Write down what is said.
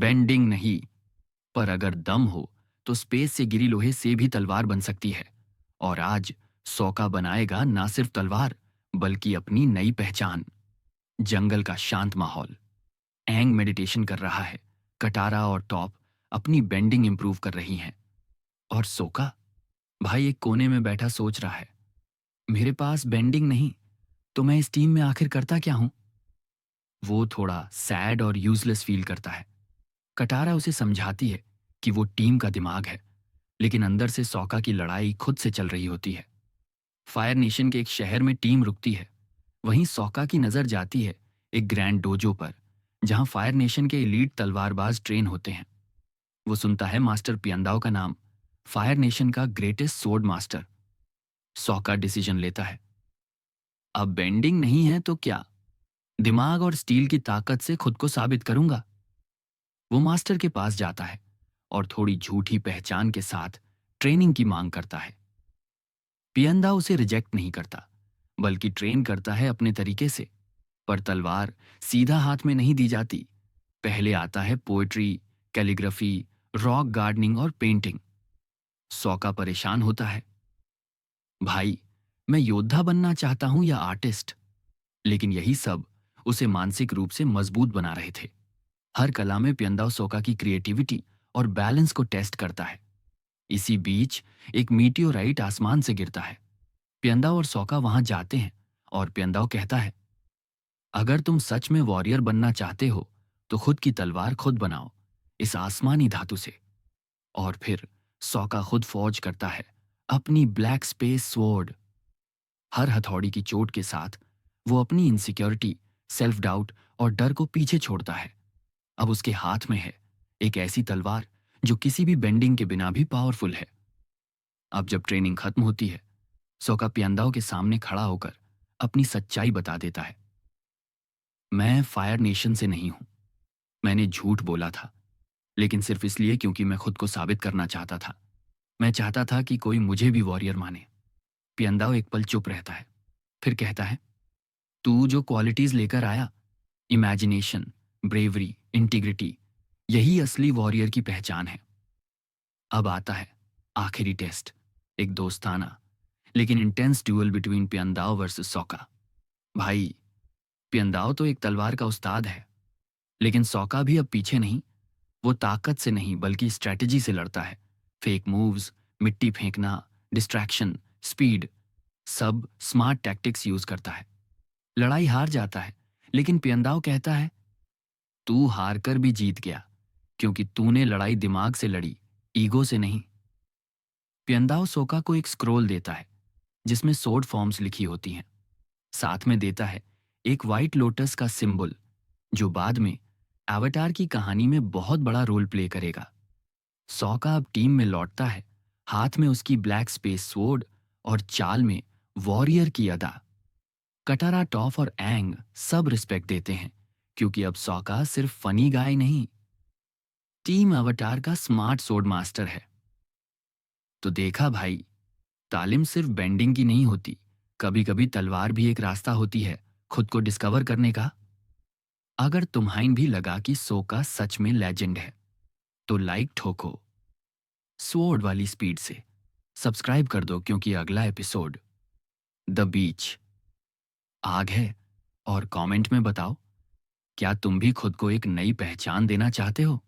Bending नहीं, पर अगर दम हो तो स्पेस से गिरी लोहे से भी तलवार बन सकती है। और आज सौका बनाएगा ना सिर्फ तलवार, बल्कि अपनी नई पहचान। जंगल का शांत माहौल, एंग मेडिटेशन कर रहा है, कटारा और टॉप अपनी बेंडिंग इंप्रूव कर रही हैं। और सोका भाई एक कोने में बैठा सोच रहा है, मेरे पास बेंडिंग नहीं तो मैं इस टीम में आखिर करता क्या हूं। वो थोड़ा सैड और यूजलेस फील करता है। कटारा उसे समझाती है कि वो टीम का दिमाग है, लेकिन अंदर से सौका की लड़ाई खुद से चल रही होती है। फायर नेशन के एक शहर में टीम रुकती है। वहीं सौका की नजर जाती है एक ग्रैंड डोजो पर, जहां फायर नेशन के एलीट तलवारबाज ट्रेन होते हैं। वो सुनता है मास्टर पियंदाओ का नाम, फायर नेशन का ग्रेटेस्ट सोर्ड मास्टर। सौका डिसीजन लेता है, अब बेंडिंग नहीं है तो क्या, दिमाग और स्टील की ताकत से खुद को साबित करूंगा। वो मास्टर के पास जाता है और थोड़ी झूठी पहचान के साथ ट्रेनिंग की मांग करता है। पियंदा उसे रिजेक्ट नहीं करता, बल्कि ट्रेन करता है अपने तरीके से। पर तलवार सीधा हाथ में नहीं दी जाती। पहले आता है पोएट्री, कैलीग्राफी, रॉक गार्डनिंग और पेंटिंग। सौका परेशान होता है, भाई मैं योद्धा बनना चाहता हूं या आर्टिस्ट। लेकिन यही सब उसे मानसिक रूप से मजबूत बना रहे थे। हर कला में पियंदाओ सोका की क्रिएटिविटी और बैलेंस को टेस्ट करता है। इसी बीच एक मीटियोराइट आसमान से गिरता है। पियंदाओ और सोका वहां जाते हैं और पियंदाओ कहता है, अगर तुम सच में वॉरियर बनना चाहते हो तो खुद की तलवार खुद बनाओ, इस आसमानी धातु से। और फिर सोका खुद फौज करता है अपनी ब्लैक स्पेस स्वॉर्ड। हर हथौड़ी की चोट के साथ वो अपनी इनसिक्योरिटी, सेल्फ डाउट और डर को पीछे छोड़ता है। अब उसके हाथ में है एक ऐसी तलवार जो किसी भी बेंडिंग के बिना भी पावरफुल है। अब जब ट्रेनिंग खत्म होती है, सोका पियांदाओ के सामने खड़ा होकर अपनी सच्चाई बता देता है, मैं फायर नेशन से नहीं हूं। मैंने झूठ बोला था, लेकिन सिर्फ इसलिए क्योंकि मैं खुद को साबित करना चाहता था। मैं चाहता था कि कोई मुझे भी वॉरियर माने। पियांदाओ एक पल चुप रहता है, फिर कहता है, तू जो क्वालिटीज लेकर आया, इमेजिनेशन, ब्रेवरी, इंटीग्रिटी, यही असली वॉरियर की पहचान है। अब आता है आखिरी टेस्ट, एक दोस्ताना लेकिन इंटेंस ड्यूअल बिटवीन पियंदाओ वर्सेस सोका। भाई पियंदाओ तो एक तलवार का उस्ताद है, लेकिन सोका भी अब पीछे नहीं। वो ताकत से नहीं बल्कि स्ट्रैटेजी से लड़ता है। फेक मूव्स, मिट्टी फेंकना, डिस्ट्रैक्शन, स्पीड, सब स्मार्ट टैक्टिक्स यूज करता है। लड़ाई हार जाता है, लेकिन पियंदाओ कहता है, तू हार कर भी जीत गया क्योंकि तूने लड़ाई दिमाग से लड़ी, ईगो से नहीं। पियंदाओ सोका को एक स्क्रोल देता है जिसमें सोर्ड फॉर्म्स लिखी होती हैं। साथ में देता है एक व्हाइट लोटस का सिंबल, जो बाद में एवाटार की कहानी में बहुत बड़ा रोल प्ले करेगा। सोका अब टीम में लौटता है, हाथ में उसकी ब्लैक स्पेस स्वॉर्ड और चाल में वॉरियर की अदा। कटारा, टॉफ और एंग सब रिस्पेक्ट देते हैं, क्योंकि अब सोका सिर्फ फनी गाय नहीं, टीम अवतार का स्मार्ट सोर्ड मास्टर है। तो देखा भाई, तालीम सिर्फ बेंडिंग की नहीं होती, कभी कभी तलवार भी एक रास्ता होती है खुद को डिस्कवर करने का। अगर तुम्हाइन भी लगा कि सोका सच में लेजेंड है, तो लाइक ठोको स्वॉर्ड वाली स्पीड से। सब्सक्राइब कर दो, क्योंकि अगला एपिसोड द बीच आग है। और कमेंट में बताओ, क्या तुम भी खुद को एक नई पहचान देना चाहते हो?